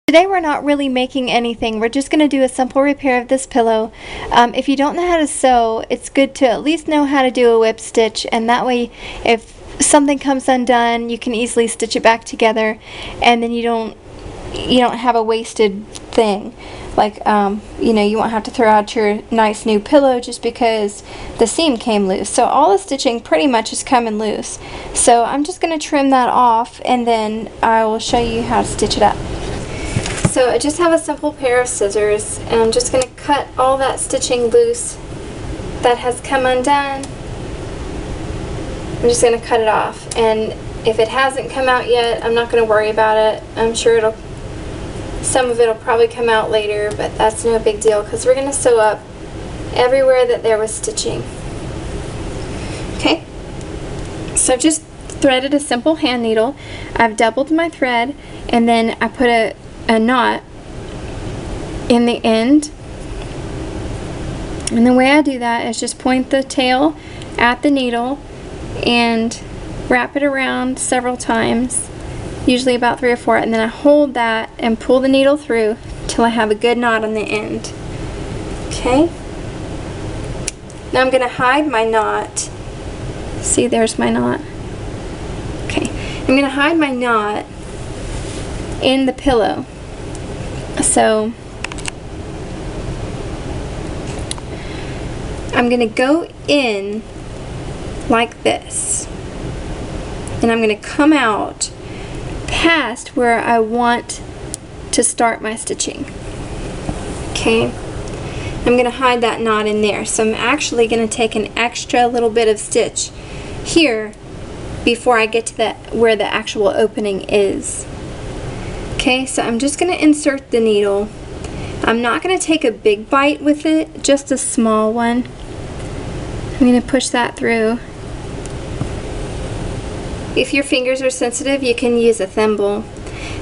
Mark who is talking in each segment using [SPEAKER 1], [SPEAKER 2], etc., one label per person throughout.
[SPEAKER 1] Today we're not really making anything. We're just going to do a simple repair of this pillow. If you don't know how to sew, it's good to at least know how to do a whip stitch, and that way if something comes undone, you can easily stitch it back together, and then you don't have a wasted thing. Like, you won't have to throw out your nice new pillow just because the seam came loose. So all the stitching pretty much is coming loose. So I'm just going to trim that off, and then I will show you how to stitch it up. So I just have a simple pair of scissors, and I'm just going to cut all that stitching loose that has come undone. I'm just going to cut it off, and if it hasn't come out yet, I'm not going to worry about it. I'm sure some of it will probably come out later, but that's no big deal because we're going to sew up everywhere that there was stitching. Okay, so I've just threaded a simple hand needle. I've doubled my thread, and then I put a knot in the end, and the way I do that is just point the tail at the needle and wrap it around several times, usually about 3 or 4, and then I hold that and pull the needle through till I have a good knot on the end. Okay, now I'm going to hide my knot. See, there's my knot. Okay, I'm going to hide my knot in the pillow. So I'm going to go in like this, and I'm going to come out past where I want to start my stitching. Okay, I'm going to hide that knot in there. So I'm actually going to take an extra little bit of stitch here before I get to where the actual opening is. Okay, so I'm just going to insert the needle. I'm not going to take a big bite with it, just a small one. I'm going to push that through. If your fingers are sensitive, you can use a thimble.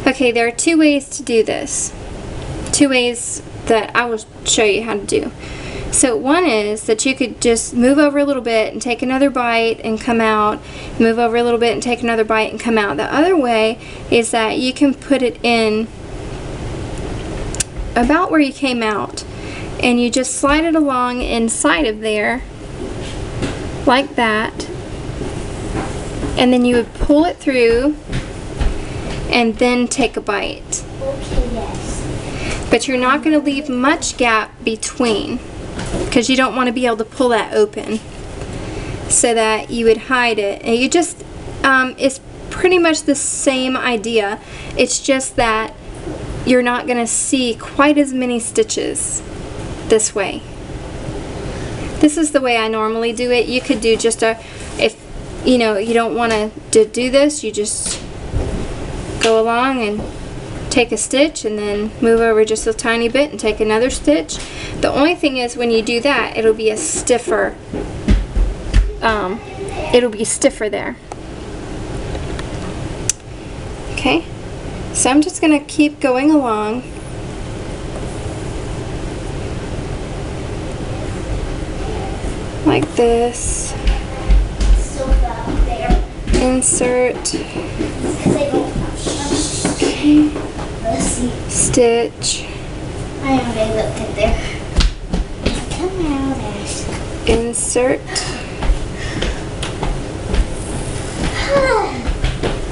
[SPEAKER 1] Okay, there are 2 ways to do this. 2 ways that I will show you how to do. So one is that you could just move over a little bit and take another bite and come out, move over a little bit and take another bite and come out. The other way is that you can put it in about where you came out, and you just slide it along inside of there like that, and then you would pull it through and then take a bite.
[SPEAKER 2] Okay, yes.
[SPEAKER 1] But you're not going to leave much gap between, because you don't want to be able to pull that open, so that you would hide it. And you just, it's pretty much the same idea. It's just that you're not going to see quite as many stitches this way. This is the way I normally do it. You could do just if you don't want to do this, you just go along and take a stitch and then move over just a tiny bit and take another stitch. The only thing is, when you do that, it'll be a stiffer, there. Okay, so I'm just going to keep going along. Like this.
[SPEAKER 2] Still out there.
[SPEAKER 1] Insert.
[SPEAKER 2] Because I don't have
[SPEAKER 1] Okay.
[SPEAKER 2] Let's see.
[SPEAKER 1] Stitch.
[SPEAKER 2] I know they look at there. Come out, Ash.
[SPEAKER 1] Insert.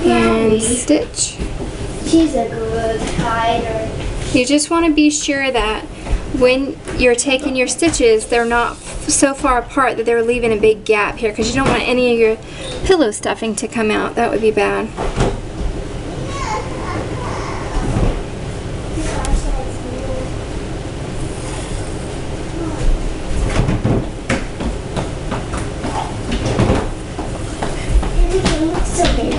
[SPEAKER 1] And stitch.
[SPEAKER 2] She's a good hider.
[SPEAKER 1] You just want to be sure that when you're taking your stitches, they're not so far apart that they're leaving a big gap here, because you don't want any of your pillow stuffing to come out. That would be bad.
[SPEAKER 2] Everything looks so big.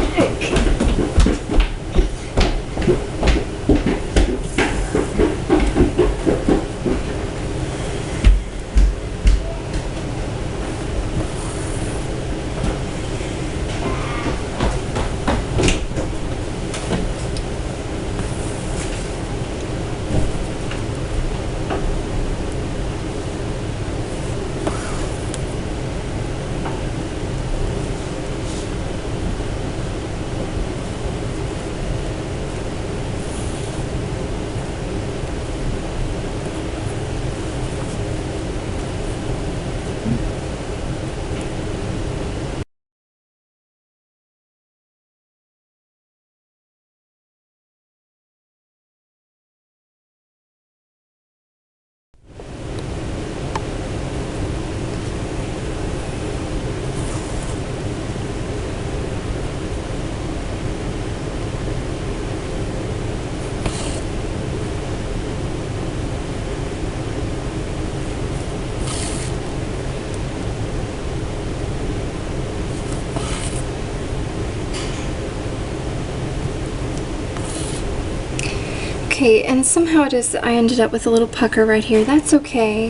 [SPEAKER 1] Okay, and somehow I ended up with a little pucker right here. That's okay.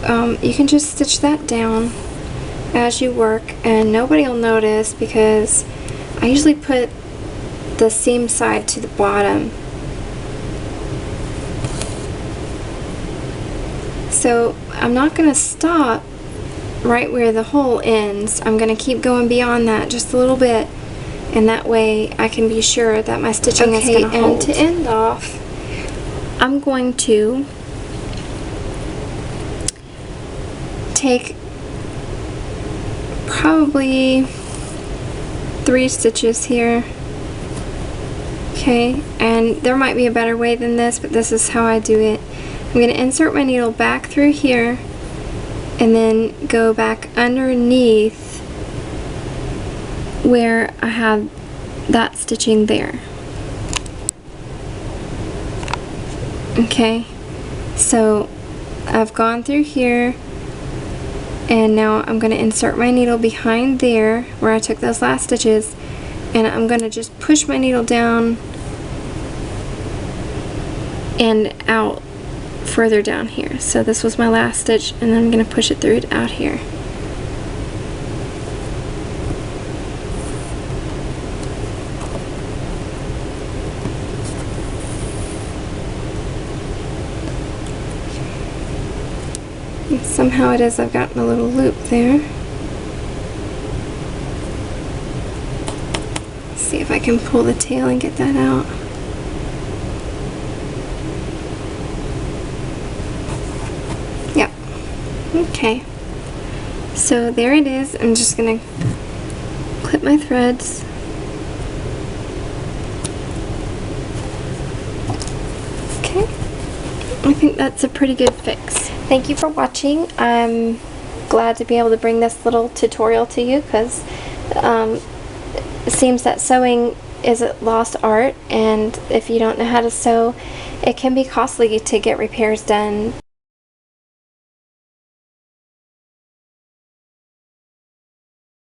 [SPEAKER 1] You can just stitch that down as you work, and nobody will notice because I usually put the seam side to the bottom. So I'm not going to stop right where the hole ends. I'm going to keep going beyond that just a little bit, and that way I can be sure that my stitching is going to hold. And to end off, I'm going to take probably 3 stitches here. Okay, and there might be a better way than this, but this is how I do it. I'm going to insert my needle back through here and then go back underneath where I have that stitching there. Okay, so I've gone through here, and now I'm going to insert my needle behind there where I took those last stitches, and I'm going to just push my needle down and out further down here. So this was my last stitch, and then I'm going to push it through it out here. And somehow it is I've gotten a little loop there. Let's see if I can pull the tail and get that out. Yep. Okay. So there it is. I'm just gonna clip my threads. Okay. I think that's a pretty good fix. Thank you for watching. I'm glad to be able to bring this little tutorial to you because it seems that sewing is a lost art, and if you don't know how to sew, it can be costly to get repairs done.